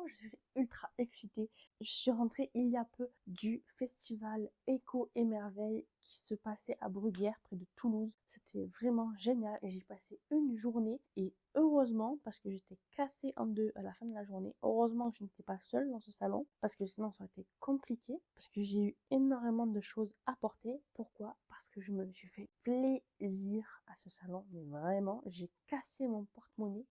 je suis ultra excitée. Je suis rentrée il y a peu du festival Écho et Merveille qui se passait à Bruguière, près de Toulouse. C'était vraiment génial et j'ai passé une journée et heureusement, parce que j'étais cassée en deux à la fin de la journée, heureusement que je n'étais pas seule dans ce salon, parce que sinon ça aurait été compliqué, parce que j'ai eu énormément de choses à porter. Pourquoi? Parce que je me suis fait plaisir à ce salon, mais vraiment, j'ai cassé mon porte-monnaie.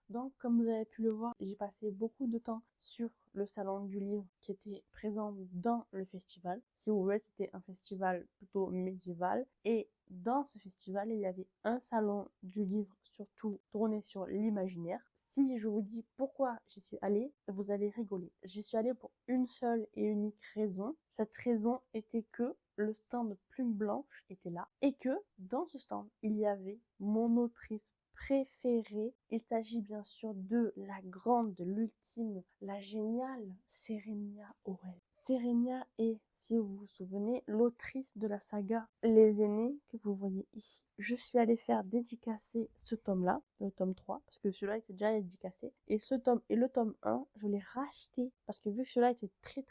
Donc, comme vous avez pu le voir, j'ai passé beaucoup de temps sur le salon du livre qui était présent dans le festival. Si vous voulez, c'était un festival plutôt médiéval. Et dans ce festival, il y avait un salon du livre surtout tourné sur l'imaginaire. Si je vous dis pourquoi j'y suis allée, vous allez rigoler. J'y suis allée pour une seule et unique raison. Cette raison était que le stand Plume Blanche était là et que dans ce stand, il y avait mon autrice préférée. Il s'agit bien sûr de la grande, l'ultime, la géniale Sérénia Howell. Sérénia est, si vous vous souvenez, l'autrice de la saga Les Aînés que vous voyez ici. Je suis allée faire dédicacer ce tome-là, le tome 3, parce que celui-là était déjà dédicacé. Et ce tome et le tome 1, je l'ai racheté parce que vu que celui-là était très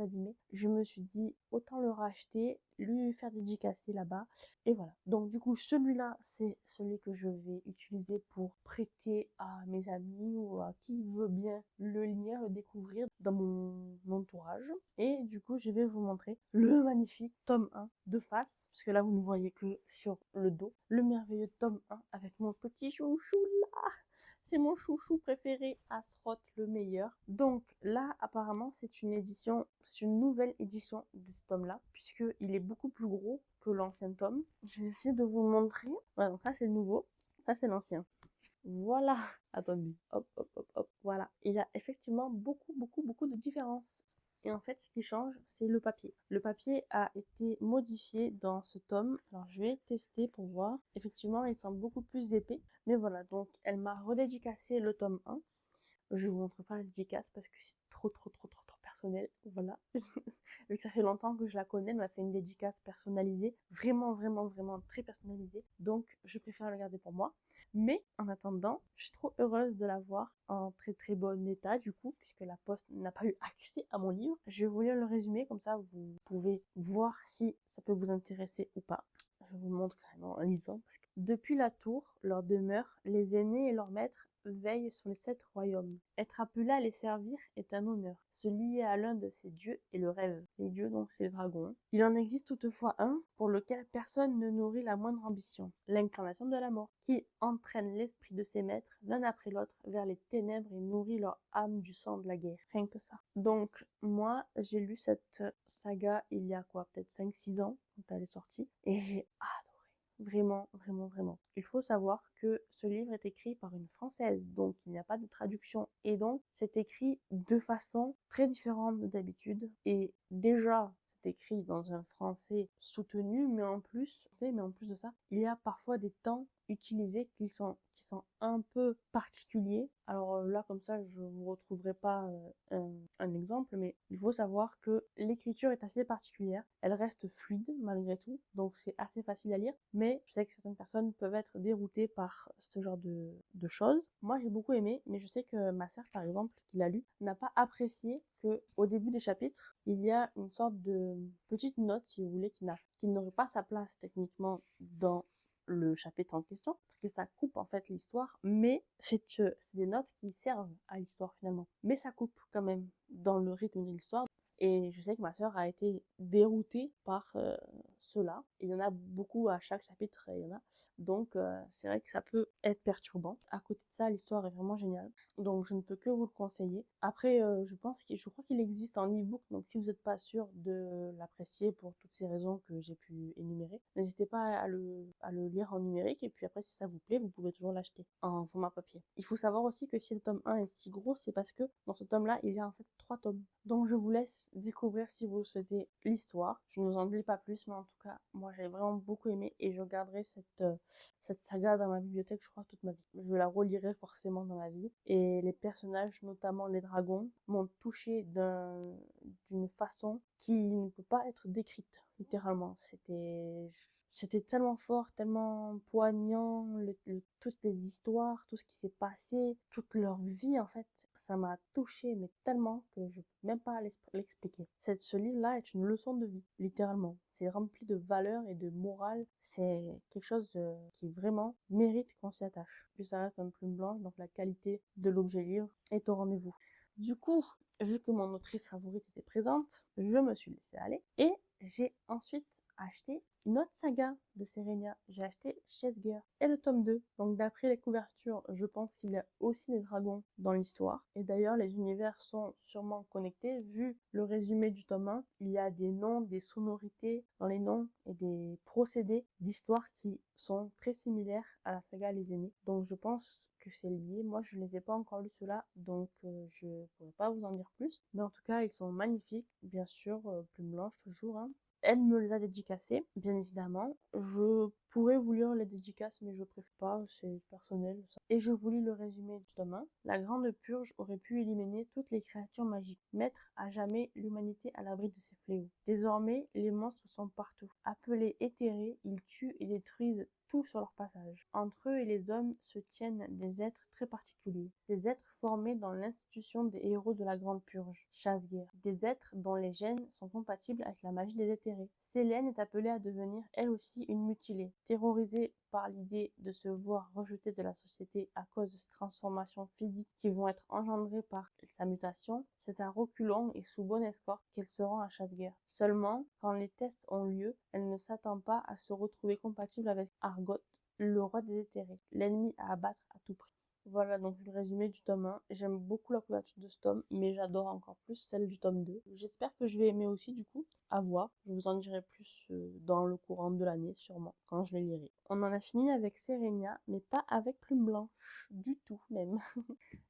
abîmé, je me suis dit autant le racheter, lui faire dédicacer là-bas. Et voilà. Donc du coup, celui-là, c'est celui que je vais utiliser pour prêter à mes amis ou à qui veut bien le lire, le découvrir dans mon entourage. Et du coup, je vais vous montrer le magnifique tome 1 de face, parce que là, vous ne voyez que sur le dos. Le merveilleux tome 1 avec mon petit chouchou là. C'est mon chouchou préféré, Asroth le meilleur. Donc là, apparemment, c'est une nouvelle édition de ce tome-là, puisqu'il est beaucoup plus gros que l'ancien tome. Je vais essayer de vous montrer. Voilà, donc là, c'est le nouveau. Ça, c'est l'ancien. Voilà. Attendez. Hop, hop, hop, hop. Voilà. Il y a effectivement beaucoup de différences. Et en fait, ce qui change, c'est le papier. Le papier a été modifié dans ce tome. Alors, je vais tester pour voir. Effectivement, il semble beaucoup plus épais. Mais voilà, donc elle m'a redédicacé le tome 1. Je vous montre pas la dédicace parce que c'est trop personnel. Voilà. Vu que ça fait longtemps que je la connais, elle m'a fait une dédicace personnalisée. Vraiment très personnalisée. Donc, je préfère le garder pour moi. Mais en attendant, je suis trop heureuse de l'avoir en très bon état du coup, puisque la poste n'a pas eu accès à mon livre. Je vais vous lire le résumé, comme ça vous pouvez voir si ça peut vous intéresser ou pas. Je vous montre carrément en lisant. Parce que depuis la tour, leur demeure, les aînés et leurs maîtres veillent sur les 7 royaumes. Être appelé à les servir est un honneur. Se lier à l'un de ces dieux est le rêve. Les dieux, donc, c'est les dragons. Il en existe toutefois un pour lequel personne ne nourrit la moindre ambition. L'incarnation de la mort, qui entraîne l'esprit de ses maîtres l'un après l'autre vers les ténèbres et nourrit leur âme du sang de la guerre. Rien que ça. Donc, moi, j'ai lu cette saga il y a quoi, peut-être 5-6 ans, quand elle est sortie, et j'ai adoré. Vraiment. Il faut savoir que ce livre est écrit par une Française, donc il n'y a pas de traduction. Et donc, c'est écrit de façon très différente de d'habitude. Et déjà, c'est écrit dans un français soutenu, mais en plus de ça, il y a parfois des temps utilisés qui sont un peu particuliers. Alors là, comme ça, je vous retrouverai pas un exemple, mais il faut savoir que l'écriture est assez particulière. Elle reste fluide malgré tout, donc c'est assez facile à lire, mais je sais que certaines personnes peuvent être déroutées par ce genre de choses. Moi, j'ai beaucoup aimé, mais je sais que ma sœur, par exemple, qui l'a lu, n'a pas apprécié que au début des chapitres, il y a une sorte de petite note, si vous voulez, qui n'aurait pas sa place techniquement dans le chapitre en question, parce que ça coupe en fait l'histoire, mais c'est des notes qui servent à l'histoire finalement. Mais ça coupe quand même dans le rythme de l'histoire. Et je sais que ma sœur a été déroutée par cela. Il y en a beaucoup à chaque chapitre, il y en a. Donc c'est vrai que ça peut être perturbant. À côté de ça, l'histoire est vraiment géniale. Donc je ne peux que vous le conseiller. Après, je crois qu'il existe en e-book, donc si vous n'êtes pas sûr de l'apprécier pour toutes ces raisons que j'ai pu énumérer, n'hésitez pas à le lire en numérique, et puis après si ça vous plaît, vous pouvez toujours l'acheter en format papier. Il faut savoir aussi que si le tome 1 est si gros, c'est parce que dans ce tome-là, il y a en fait 3 tomes. Donc je vous laisse découvrir, si vous le souhaitez, l'histoire. Je ne vous en dis pas plus, mais en tout cas, moi j'ai vraiment beaucoup aimé, et je garderai cette saga dans ma bibliothèque, je crois, toute ma vie. Je la relirai forcément dans ma vie, et les personnages, notamment les dragons, m'ont touché d'une façon qui ne peut pas être décrite, littéralement. C'était tellement fort, tellement poignant, toutes les histoires, tout ce qui s'est passé, toute leur vie, en fait, ça m'a touché, mais tellement que je peux même pas l'expliquer. Ce livre-là est une leçon de vie, littéralement. C'est rempli de valeurs et de morale. C'est quelque chose qui vraiment mérite qu'on s'y attache. Puis ça reste une plume blanche, donc la qualité de l'objet livre est au rendez-vous. Du coup, vu que mon autrice favorite était présente, je me suis laissée aller, et j'ai ensuite acheté une autre saga de Serenia. J'ai acheté Chessgear et le tome 2. Donc d'après les couvertures, je pense qu'il y a aussi des dragons dans l'histoire. Et d'ailleurs, les univers sont sûrement connectés. Vu le résumé du tome 1, il y a des noms, des sonorités dans les noms et des procédés d'histoire qui sont très similaires à la saga Les Aînés. Donc je pense que c'est lié. Moi, je ne les ai pas encore lus ceux-là, donc je ne pourrais pas vous en dire plus. Mais en tout cas, ils sont magnifiques. Bien sûr, plume blanche toujours, hein. Elle me les a dédicacés, bien évidemment. Je pourrais vous lire les dédicaces, mais je préfère pas, c'est personnel. Ça. Et je vous lis le résumé du tome 1. La grande purge aurait pu éliminer toutes les créatures magiques, mettre à jamais l'humanité à l'abri de ces fléaux. Désormais, les monstres sont partout. Appelés éthérés, ils tuent et détruisent tout sur leur passage. Entre eux et les hommes se tiennent des êtres très particuliers, des êtres formés dans l'institution des héros de la Grande Purge, Chessgear, des êtres dont les gènes sont compatibles avec la magie des éthérés. Célène est appelée à devenir elle aussi une mutilée. Terrorisée par l'idée de se voir rejetée de la société à cause de ces transformations physiques qui vont être engendrées par sa mutation, c'est à reculons et sous bonne escorte qu'elle se rend à Chessgear. Seulement, quand les tests ont lieu, elle ne s'attend pas à se retrouver compatible avec Argot, le roi des éthérés, l'ennemi à abattre à tout prix. Voilà donc le résumé du tome 1. J'aime beaucoup la couverture de ce tome, mais j'adore encore plus celle du tome 2. J'espère que je vais aimer aussi, du coup, à voir. Je vous en dirai plus dans le courant de l'année, sûrement, quand je les lirai. On en a fini avec Serenia, mais pas avec Plume Blanche, du tout même.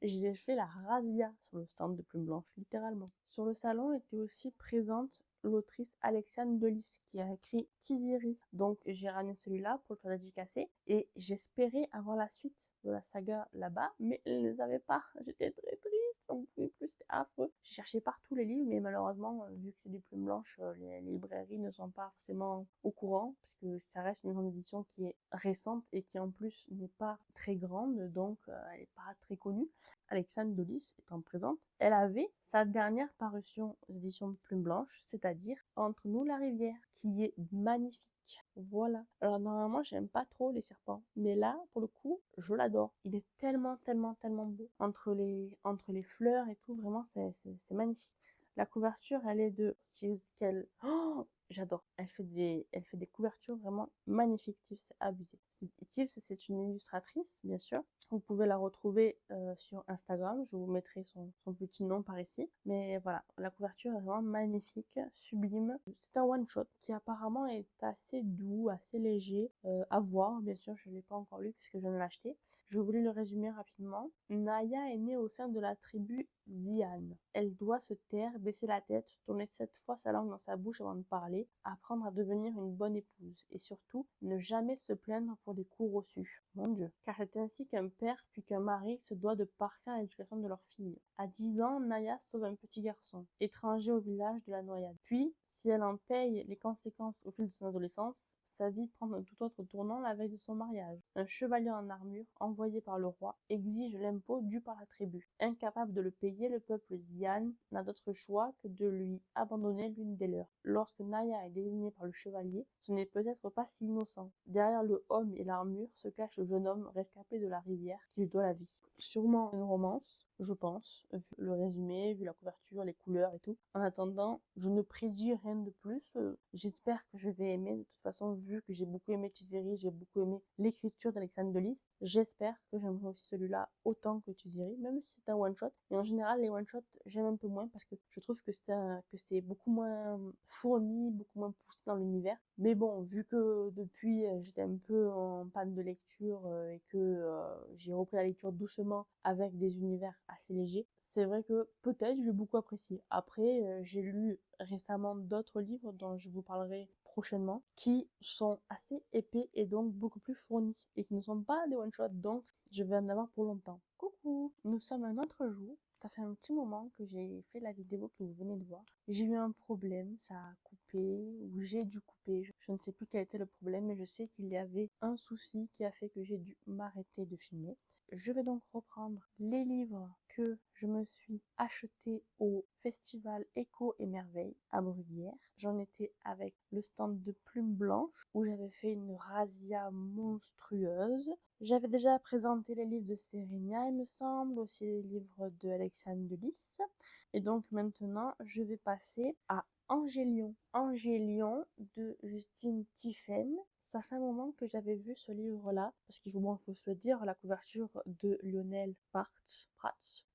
J'ai fait la razzia sur le stand de Plume Blanche, littéralement. Sur le salon était aussi présente l'autrice Alexiane Delis qui a écrit Tiziri. Donc j'ai ramené celui-là pour le faire dédicacer, et j'espérais avoir la suite de la saga là-bas, mais elle ne les avait pas. J'étais très triste, on ne pouvait plus, c'était affreux. J'ai cherché partout les livres, mais malheureusement, vu que c'est des plumes blanches, les librairies ne sont pas forcément au courant, parce que ça reste une grande édition qui est récente et qui en plus n'est pas très grande, donc elle n'est pas très connue. Alexandre Delis étant présente, elle avait sa dernière parution aux éditions de Plume Blanche, c'est-à-dire Entre nous la rivière, qui est magnifique. Voilà. Alors normalement, j'aime pas trop les serpents, mais là, pour le coup, je l'adore. Il est tellement, tellement, tellement beau. Entre les fleurs et tout, vraiment, c'est magnifique. La couverture, elle est de Cheesecake. Oh, j'adore. Elle fait des couvertures vraiment magnifiques. Tiff, c'est abusé. Tiff, c'est une illustratrice, bien sûr. Vous pouvez la retrouver sur Instagram. Je vous mettrai son petit nom par ici. Mais voilà, la couverture est vraiment magnifique, sublime. C'est un one-shot qui apparemment est assez doux, assez léger à voir. Bien sûr, je ne l'ai pas encore lu puisque je viens de l'acheter. Je voulais le résumer rapidement. Naya est née au sein de la tribu Zian. Elle doit se taire, baisser la tête, tourner 7 fois sa langue dans sa bouche avant de parler, apprendre à devenir une bonne épouse et surtout ne jamais se plaindre pour les coups reçus. Mon Dieu. Car c'est ainsi qu'un père puis qu'un mari se doit de parfaire l'éducation de leur fille. À 10 ans, Naya sauve un petit garçon, étranger au village de la noyade. Puis, si elle en paye les conséquences au fil de son adolescence, sa vie prend un tout autre tournant la veille de son mariage. Un chevalier en armure, envoyé par le roi, exige l'impôt dû par la tribu. Incapable de le payer, le peuple Zian n'a d'autre choix que de lui abandonner l'une des leurs. Lorsque Naya Maria est désignée par le chevalier, ce n'est peut-être pas si innocent. Derrière le homme et l'armure se cache le jeune homme rescapé de la rivière qui lui doit la vie. Sûrement une romance, je pense, vu le résumé, vu la couverture, les couleurs et tout. En attendant, je ne prédis rien de plus. J'espère que je vais aimer. De toute façon, vu que j'ai beaucoup aimé Tuziri, j'ai beaucoup aimé l'écriture d'Alexandre Delis, j'espère que j'aimerai aussi celui-là autant que Tuziri, même si c'est un one-shot. Et en général, les one-shots, j'aime un peu moins parce que je trouve que c'est beaucoup moins fourni, beaucoup moins poussé dans l'univers. Mais bon, vu que depuis, j'étais un peu en panne de lecture et que j'ai repris la lecture doucement avec des univers assez légers, c'est vrai que peut-être j'ai beaucoup apprécié. Après, j'ai lu récemment d'autres livres dont je vous parlerai prochainement qui sont assez épais et donc beaucoup plus fournis et qui ne sont pas des one-shots, donc je vais en avoir pour longtemps. Coucou, nous sommes un autre jour. Ça fait un petit moment que j'ai fait la vidéo que vous venez de voir. J'ai eu un problème, ça a coupé, ou j'ai dû couper. Je ne sais plus quel était le problème, mais je sais qu'il y avait un souci qui a fait que j'ai dû m'arrêter de filmer. Je vais donc reprendre les livres que je me suis achetés au festival Écho et Merveille à Bruguière. J'en étais avec le stand de Plume Blanche où j'avais fait une razzia monstrueuse. J'avais déjà présenté les livres de Sérénia, il me semble, aussi les livres de Alexandre Delis. Et donc maintenant, je vais passer à Angélion. Angélion de Justine Tiphaine. Ça fait un moment que j'avais vu ce livre-là, parce qu'il faut se le dire, la couverture de Lionel Prats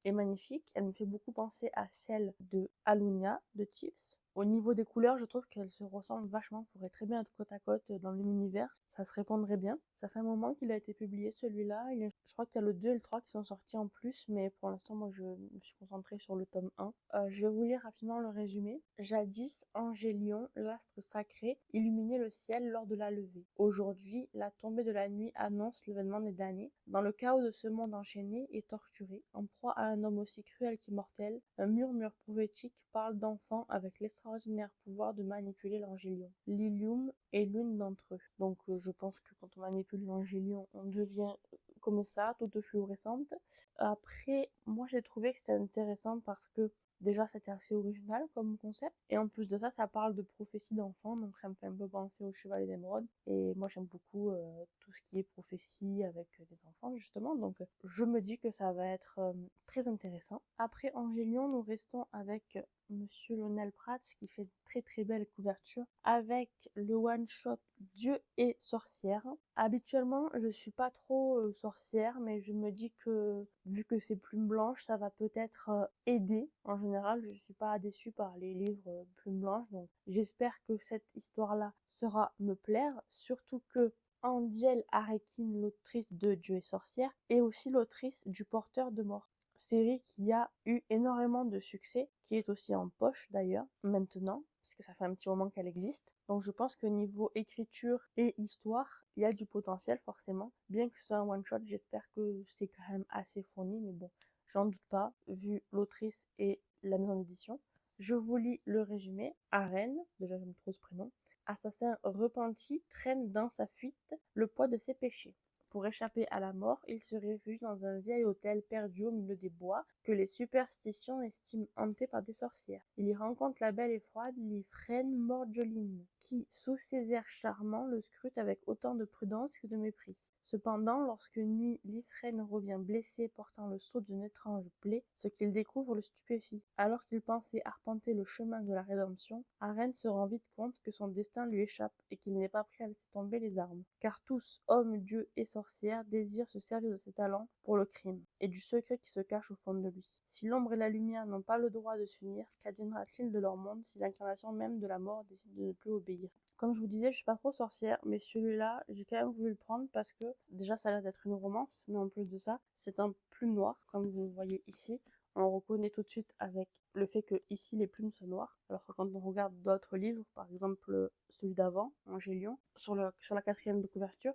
est magnifique. Elle me fait beaucoup penser à celle de Alunia de Tiffs. Au niveau des couleurs, je trouve qu'elles se ressemblent vachement, pourraient très bien être côte à côte dans le même univers. Ça se répondrait bien. Ça fait un moment qu'il a été publié celui-là. Je crois qu'il y a le 2 et le 3 qui sont sortis en plus, mais pour l'instant, moi, je me suis concentrée sur le tome 1. Je vais vous lire rapidement le résumé. Jadis, Angélion, l'astre sacré, illuminait le ciel lors de la levée. Aujourd'hui, la tombée de la nuit annonce l'événement des damnés. Dans le chaos de ce monde enchaîné et torturé, en proie à un homme aussi cruel qu'immortel, un murmure prophétique parle d'enfants avec l'extraordinaire pouvoir de manipuler l'Angélion. Lilium est l'une d'entre eux. Donc je pense que quand on manipule l'Angélion, on devient comme ça, toute fluorescente. Après, moi j'ai trouvé que c'était intéressant parce que déjà c'était assez original comme concept. Et en plus de ça, ça parle de prophétie d'enfants, donc ça me fait un peu penser au Chevalier d'Émeraude. Et moi j'aime beaucoup tout ce qui est prophétie avec des enfants justement. Donc je me dis que ça va être très intéressant. Après Angélion, nous restons avec Monsieur Lionel Prats qui fait très très belle couverture avec le one shot Dieu et sorcière. Habituellement je suis pas trop sorcière, mais je me dis que vu que c'est Plume Blanche, ça va peut-être aider. En général, je suis pas déçue par les livres Plume Blanche, donc j'espère que cette histoire là sera me plaire, surtout que Angel Arekin, l'autrice de Dieu et sorcière, est aussi l'autrice du Porteur de mort, série qui a eu énormément de succès, qui est aussi en poche d'ailleurs maintenant, puisque ça fait un petit moment qu'elle existe. Donc je pense que niveau écriture et histoire, il y a du potentiel forcément. Bien que ce soit un one-shot, j'espère que c'est quand même assez fourni, mais bon, j'en doute pas, vu l'autrice et la maison d'édition. Je vous lis le résumé. Arène, déjà j'aime trop ce prénom, assassin repenti traîne dans sa fuite le poids de ses péchés. Pour échapper à la mort, il se réfugie dans un vieil hôtel perdu au milieu des bois que les superstitions estiment hanté par des sorcières. Il y rencontre la belle et froide Lyphrène Mordjoline, qui, sous ses airs charmants, le scrute avec autant de prudence que de mépris. Cependant, lorsque nuit, Lyphrène revient blessé portant le sceau d'une étrange plaie, ce qu'il découvre le stupéfie. Alors qu'il pensait arpenter le chemin de la rédemption, Arène se rend vite compte que son destin lui échappe et qu'il n'est pas prêt à laisser tomber les armes. Car tous, hommes, dieux et sorcières, désirent se servir de ses talents pour le crime et du secret qui se cache au fond de lui. Si l'ombre et la lumière n'ont pas le droit de s'unir, qu'adviendra-t-il de leur monde si l'incarnation même de la mort décide de ne plus obéir? Comme je vous disais, je suis pas trop sorcière, mais celui-là, j'ai quand même voulu le prendre parce que déjà ça a l'air d'être une romance, mais en plus de ça, c'est un plume noir, comme vous le voyez ici. On reconnaît tout de suite avec le fait que ici les plumes sont noires, alors que quand on regarde d'autres livres, par exemple celui d'avant, Angélion, sur la 4e de couverture,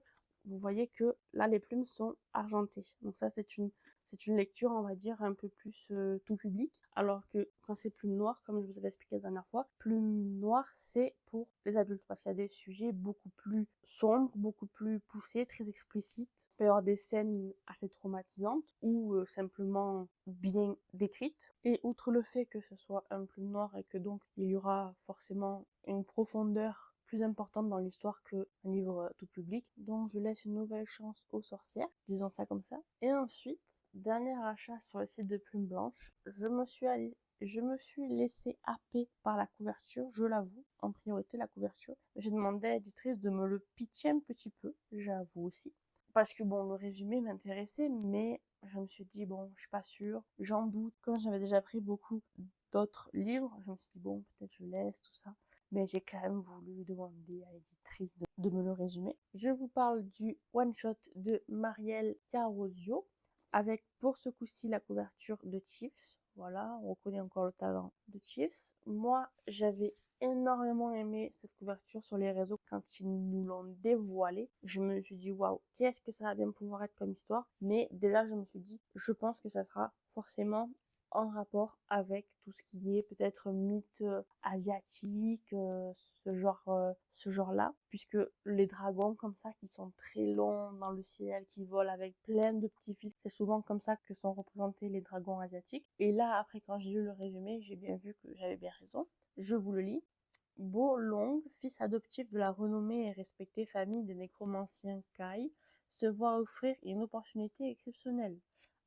vous voyez que là, les plumes sont argentées. Donc ça, c'est une lecture, on va dire, un peu plus tout public. Alors que quand c'est plume noire, comme je vous avais expliqué la dernière fois, plume noire, c'est pour les adultes. Parce qu'il y a des sujets beaucoup plus sombres, beaucoup plus poussés, très explicites. Il peut y avoir des scènes assez traumatisantes ou simplement bien décrites. Et outre le fait que ce soit un plume noir et que donc il y aura forcément une profondeur plus importante dans l'histoire qu'un livre tout public. Donc je laisse une nouvelle chance aux sorcières, disons ça comme ça. Et ensuite, dernier achat sur le site de Plume Blanche, je me suis laissée happer par la couverture, je l'avoue, en priorité la couverture. J'ai demandé à l'éditrice de me le pitcher un petit peu, j'avoue aussi. Parce que bon, le résumé m'intéressait, mais je me suis dit, bon, je suis pas sûre, j'en doute. Comme j'avais déjà pris beaucoup d'autres livres, je me suis dit, bon, peut-être je laisse, tout ça. Mais j'ai quand même voulu demander à l'éditrice de me le résumer. Je vous parle du one-shot de Marielle Carosio, avec pour ce coup-ci la couverture de Chiefs. Voilà, on reconnaît encore le talent de Chiefs. Moi, j'avais énormément aimé cette couverture sur les réseaux quand ils nous l'ont dévoilée. Je me suis dit, waouh, qu'est-ce que ça va bien pouvoir être comme histoire. Mais déjà, je me suis dit, je pense que ça sera forcément en rapport avec tout ce qui est peut-être mythe asiatique, ce genre-là, puisque les dragons comme ça qui sont très longs dans le ciel, qui volent avec plein de petits fils, c'est souvent comme ça que sont représentés les dragons asiatiques. Et là, après, quand j'ai lu le résumé, j'ai bien vu que j'avais bien raison. Je vous le lis. Bo Long, fils adoptif de la renommée et respectée famille des nécromanciens Kai, se voit offrir une opportunité exceptionnelle,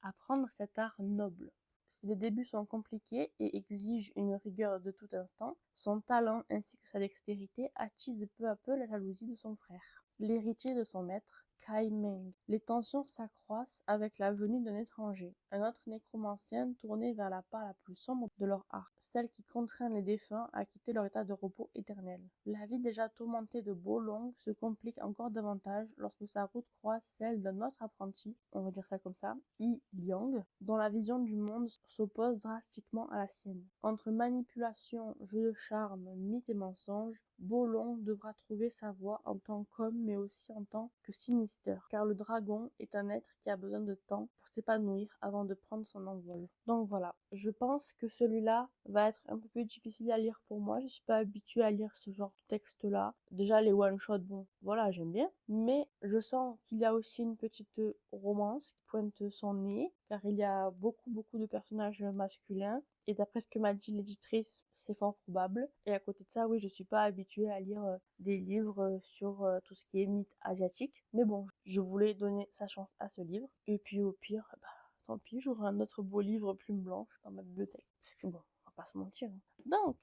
apprendre cet art noble. Si les débuts sont compliqués et exigent une rigueur de tout instant, son talent ainsi que sa dextérité attisent peu à peu la jalousie de son frère, l'héritier de son maître, Kai Meng. Les tensions s'accroissent avec la venue d'un étranger, un autre nécromancien tourné vers la part la plus sombre de leur art, celle qui contraint les défunts à quitter leur état de repos éternel. La vie déjà tourmentée de Bo Long se complique encore davantage lorsque sa route croise celle d'un autre apprenti, on va dire ça comme ça, Yi Liang, dont la vision du monde s'oppose drastiquement à la sienne. Entre manipulation, jeu de charme, mythe et mensonge, Bo Long devra trouver sa voie en tant qu'homme mais aussi en tant que sinister, car le dragon est un être qui a besoin de temps pour s'épanouir avant de prendre son envol. Donc voilà, je pense que celui-là va être un peu plus difficile à lire pour moi, je suis pas habituée à lire ce genre de texte-là. Déjà les one-shots, bon, voilà, j'aime bien, mais je sens qu'il y a aussi une petite romance qui pointe son nez, car il y a beaucoup de personnages masculins, et d'après ce que m'a dit l'éditrice, c'est fort probable. Et à côté de ça, oui, je suis pas habituée à lire des livres sur tout ce qui est mythe asiatique. Mais bon, je voulais donner sa chance à ce livre. Et puis au pire, bah, tant pis, j'aurai un autre beau livre Plume Blanche dans ma bibliothèque. Parce que bon, on va pas se mentir. Hein. Donc,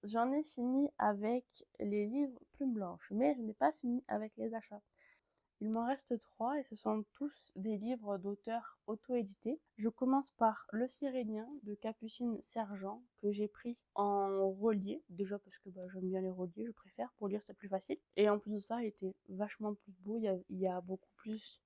j'en ai fini avec les livres Plume Blanche. Mais je n'ai pas fini avec les achats. Il m'en reste 3 et ce sont tous des livres d'auteurs auto-édités. Je commence par Le Cyrénien de Capucine Sergent que j'ai pris en relié, déjà parce que j'aime bien les reliés, je préfère, pour lire c'est plus facile. Et en plus de ça, il était vachement plus beau, il y a beaucoup plus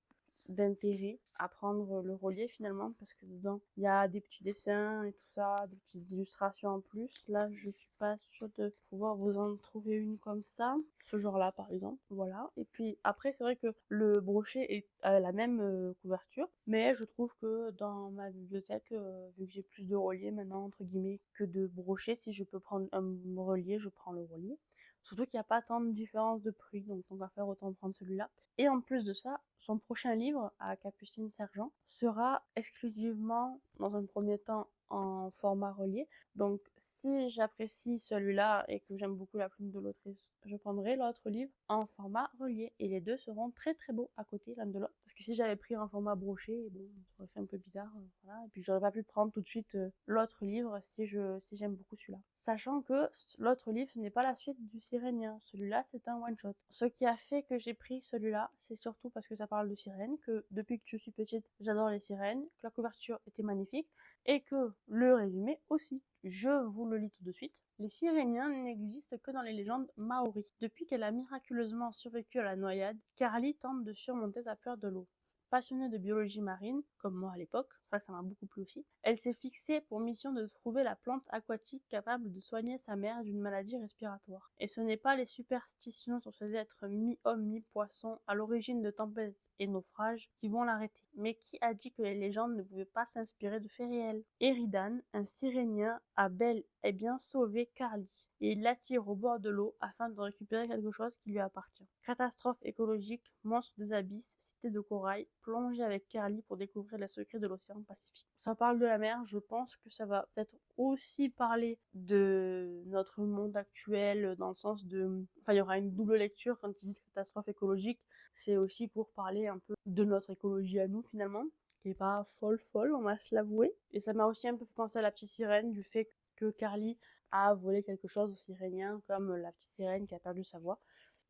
d'intérêt à prendre le relief finalement parce que dedans il y a des petits dessins et tout ça, des petites illustrations en plus. Là je suis pas sûre de pouvoir vous en trouver une comme ça, ce genre là par exemple, voilà. Et puis après c'est vrai que le brochet est la même couverture, mais je trouve que dans ma bibliothèque, vu que j'ai plus de reliés maintenant entre guillemets que de brochets, si je peux prendre un relié, je prends le relié. Surtout qu'il n'y a pas tant de différence de prix, donc on va faire autant prendre celui-là. Et en plus de ça, son prochain livre, à Capucine Sergent, sera exclusivement, dans un premier temps, en format relié. Donc si j'apprécie celui-là et que j'aime beaucoup la plume de l'autrice, je prendrai l'autre livre en format relié. Et les deux seront très beaux à côté l'un de l'autre. Parce que si j'avais pris un format broché, bon, ça aurait fait un peu bizarre. Voilà. Et puis j'aurais pas pu prendre tout de suite l'autre livre si j'aime beaucoup celui-là. Sachant que l'autre livre, ce n'est pas la suite du Cyrénien. Celui-là, c'est un one-shot. Ce qui a fait que j'ai pris celui-là, c'est surtout parce que ça parle de sirènes, que depuis que je suis petite, j'adore les sirènes, que la couverture était magnifique, et que le résumé aussi. Je vous le lis tout de suite. Les Siréniens n'existent que dans les légendes maoris. Depuis qu'elle a miraculeusement survécu à la noyade, Carly tente de surmonter sa peur de l'eau. Passionnée de biologie marine, comme moi à l'époque, ça m'a beaucoup plu aussi. Elle s'est fixée pour mission de trouver la plante aquatique capable de soigner sa mère d'une maladie respiratoire. Et ce n'est pas les superstitions sur ces êtres mi-homme, mi-poisson, à l'origine de tempêtes et naufrages, qui vont l'arrêter. Mais qui a dit que les légendes ne pouvaient pas s'inspirer de faits réels? Eridan, un Sirénien, a bel et bien sauvé Carly, et il l'attire au bord de l'eau afin de récupérer quelque chose qui lui appartient. Catastrophe écologique, monstre des abysses, cité de corail, plongez avec Carly pour découvrir les secrets de l'océan Pacifique. Ça parle de la mer, je pense que ça va peut-être aussi parler de notre monde actuel, dans le sens de... Enfin, il y aura une double lecture quand ils disent catastrophe écologique, c'est aussi pour parler un peu de notre écologie à nous finalement, qui est pas folle, on va se l'avouer. Et ça m'a aussi un peu fait penser à la petite sirène, du fait que Carly a volé quelque chose aux Siréniens, comme la petite sirène qui a perdu sa voix.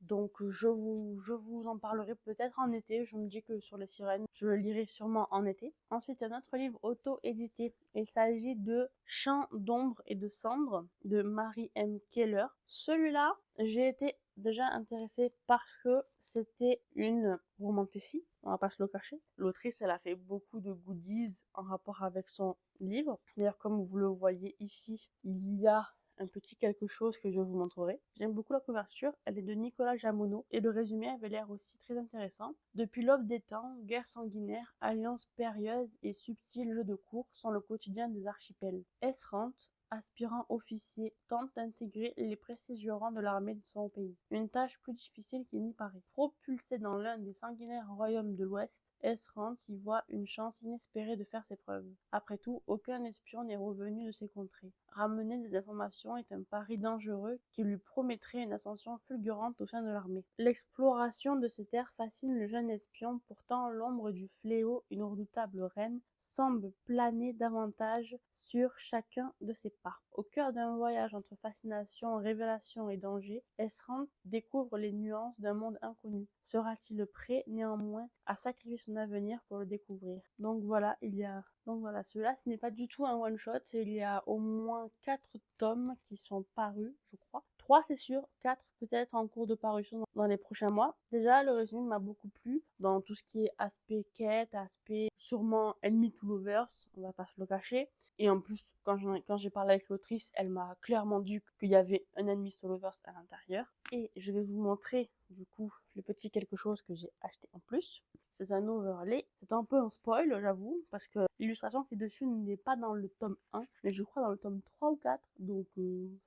Donc je vous en parlerai peut-être en été, je me dis que sur les sirènes, je le lirai sûrement en été. Ensuite, un autre livre auto-édité, il s'agit de Chants d'ombre et de cendres de Mary M. Keller. Celui-là, j'ai été déjà intéressée parce que c'était une romantécie, on va pas se le cacher. L'autrice, elle a fait beaucoup de goodies en rapport avec son livre. D'ailleurs, comme vous le voyez ici, il y a un petit quelque chose que je vous montrerai. J'aime beaucoup la couverture, elle est de Nicolas Jamonot et le résumé avait l'air aussi très intéressant. Depuis l'aube des temps, guerre sanguinaire, alliance périlleuse et subtil jeu de cour sont le quotidien des archipels. Esrante, aspirant officier, tente d'intégrer les prestigieux rangs de l'armée de son pays. Une tâche plus difficile qu'il n'y paraît. Propulsé dans l'un des sanguinaires royaumes de l'Ouest, Esrante y voit une chance inespérée de faire ses preuves. Après tout, aucun espion n'est revenu de ces contrées. Ramener des informations est un pari dangereux qui lui promettrait une ascension fulgurante au sein de l'armée. L'exploration de ces terres fascine le jeune espion, pourtant l'ombre du fléau, une redoutable reine, semble planer davantage sur chacun de ses pas. Au cœur d'un voyage entre fascination, révélation et danger, Esrante découvre les nuances d'un monde inconnu. Sera-t-il prêt, néanmoins, à sacrifier son avenir pour le découvrir? Donc voilà, celui-là, ce n'est pas du tout un one-shot, il y a au moins 4 tomes qui sont parus, je crois. 3 c'est sûr, 4 peut-être en cours de parution dans les prochains mois. Déjà, le résumé m'a beaucoup plu dans tout ce qui est aspect quête, aspect sûrement enemy to lovers, on va pas se le cacher. Et en plus, quand j'ai parlé avec l'autrice, elle m'a clairement dit qu'il y avait un enemy to lovers à l'intérieur. Et je vais vous montrer du coup le petit quelque chose que j'ai acheté en plus. C'est un overlay, c'est un peu un spoil j'avoue, parce que l'illustration qui est dessus n'est pas dans le tome 1, mais je crois dans le tome 3 ou 4, donc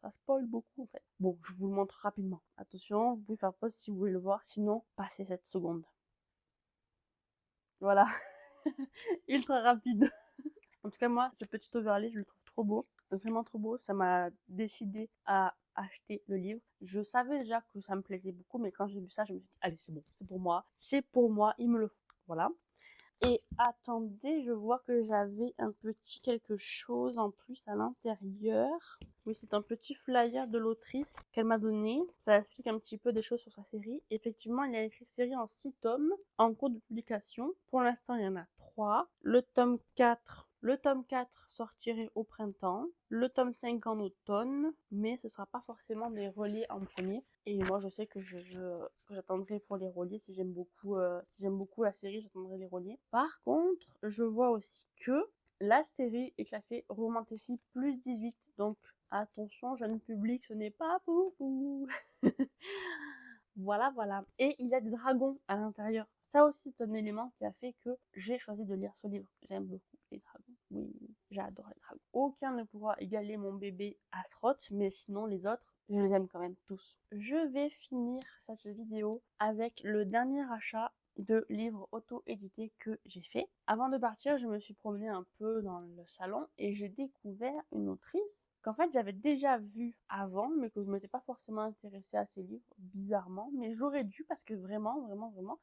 ça spoil beaucoup en fait. Bon, je vous le montre rapidement. Attention, vous pouvez faire pause si vous voulez le voir, sinon passez cette seconde. Voilà, ultra rapide. En tout cas, moi, ce petit overlay, je le trouve trop beau, vraiment trop beau. Ça m'a décidé à acheter le livre. Je savais déjà que ça me plaisait beaucoup, mais quand j'ai vu ça, je me suis dit, allez, c'est bon, c'est pour moi, il me le faut. Voilà. Et attendez, je vois que j'avais un petit quelque chose en plus à l'intérieur. Oui, c'est un petit flyer de l'autrice qu'elle m'a donné. Ça explique un petit peu des choses sur sa série. Effectivement, il y a écrit série en 6 tomes en cours de publication. Pour l'instant, il y en a 3. Le tome 4 sortirait au printemps, le tome 5 en automne, mais ce sera pas forcément des reliés en premier. Et moi, je sais que j'attendrai pour les reliés si j'aime beaucoup la série, j'attendrai les reliés. Par contre, je vois aussi que la série est classée Romantasy plus 18, donc attention, jeune public, ce n'est pas pour vous. Voilà. Et il y a des dragons à l'intérieur. Ça aussi, c'est un élément qui a fait que j'ai choisi de lire ce livre. J'aime beaucoup les dragons. Oui, j'adore les dragons. Aucun ne pourra égaler mon bébé Azeroth, mais sinon les autres, je les aime quand même tous. Je vais finir cette vidéo avec le dernier achat de livres auto-édités que j'ai fait. Avant de partir, je me suis promenée un peu dans le salon et j'ai découvert une autrice qu'en fait j'avais déjà vue avant, mais que je ne m'étais pas forcément intéressée à ses livres, bizarrement, mais j'aurais dû parce que vraiment,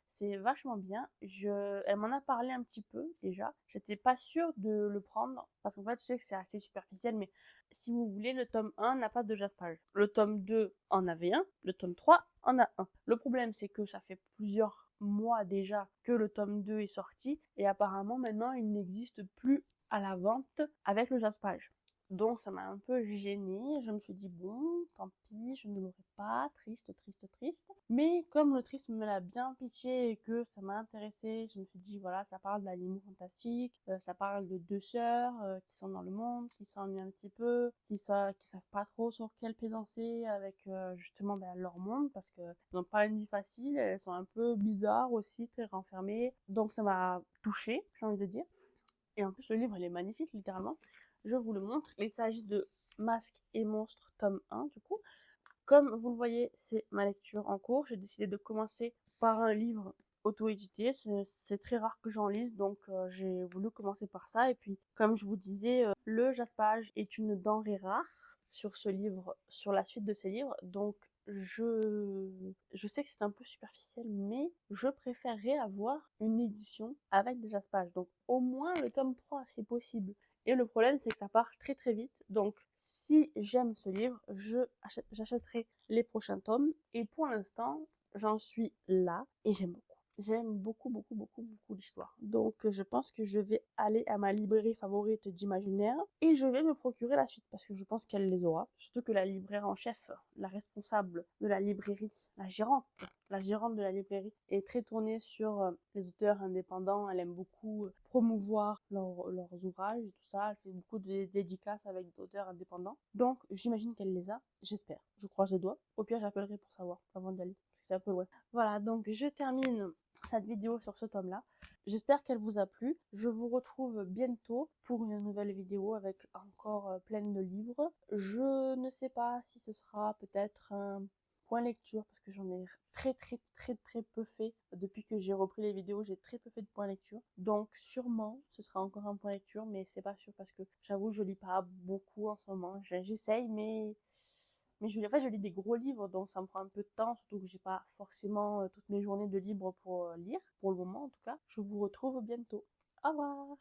c'est vachement bien. Elle m'en a parlé un petit peu déjà, j'étais pas sûre de le prendre parce qu'en fait je sais que c'est assez superficiel, mais si vous voulez, le tome 1 n'a pas de jaspage. Le tome 2 en avait un, le tome 3 en a un. Le problème c'est que ça fait plusieurs mois déjà que le tome 2 est sorti et apparemment maintenant il n'existe plus à la vente avec le jaspage. Donc ça m'a un peu gênée, je me suis dit bon, tant pis, je ne l'aurai pas, triste, triste, triste. Mais comme l'autrice me l'a bien pitché et que ça m'a intéressée, je me suis dit voilà, ça parle d'animaux fantastiques, ça parle de deux sœurs qui sont dans le monde, qui s'ennuient un petit peu, qui savent pas trop sur quel pied danser avec justement leur monde, parce qu'elles n'ont pas une vie facile, elles sont un peu bizarres aussi, très renfermées. Donc ça m'a touchée, j'ai envie de dire. Et en plus le livre il est magnifique littéralement. Je vous le montre. Il s'agit de Masques et monstres, tome 1, du coup. Comme vous le voyez, c'est ma lecture en cours. J'ai décidé de commencer par un livre auto-édité. C'est très rare que j'en lise, donc j'ai voulu commencer par ça. Et puis, comme je vous disais, le jaspage est une denrée rare sur ce livre, sur la suite de ces livres. Donc, je sais que c'est un peu superficiel, mais je préférerais avoir une édition avec des jaspages. Donc, au moins le tome 3, c'est possible. Et le problème, c'est que ça part très très vite. Donc, si j'aime ce livre, j'achèterai les prochains tomes. Et pour l'instant, j'en suis là et j'aime beaucoup. J'aime beaucoup, beaucoup, beaucoup, beaucoup l'histoire. Donc, je pense que je vais aller à ma librairie favorite d'imaginaire et je vais me procurer la suite parce que je pense qu'elle les aura. Surtout que la libraire en chef, la responsable de la librairie, la gérante de la librairie est très tournée sur les auteurs indépendants. Elle aime beaucoup promouvoir leurs ouvrages et tout ça. Elle fait beaucoup de dédicaces avec d'auteurs indépendants. Donc, j'imagine qu'elle les a. J'espère. Je croise les doigts. Au pire, j'appellerai pour savoir avant d'aller parce que c'est un peu loin. Voilà, donc je termine cette vidéo sur ce tome-là. J'espère qu'elle vous a plu. Je vous retrouve bientôt pour une nouvelle vidéo avec encore plein de livres. Je ne sais pas si ce sera peut-être un point lecture parce que j'en ai très peu fait. Depuis que j'ai repris les vidéos, j'ai très peu fait de point lecture. Donc sûrement ce sera encore un point lecture, mais c'est pas sûr parce que j'avoue je lis pas beaucoup en ce moment. J'essaye mais je lis des gros livres, donc ça me prend un peu de temps, surtout que j'ai pas forcément toutes mes journées de libre pour lire, pour le moment en tout cas. Je vous retrouve bientôt. Au revoir!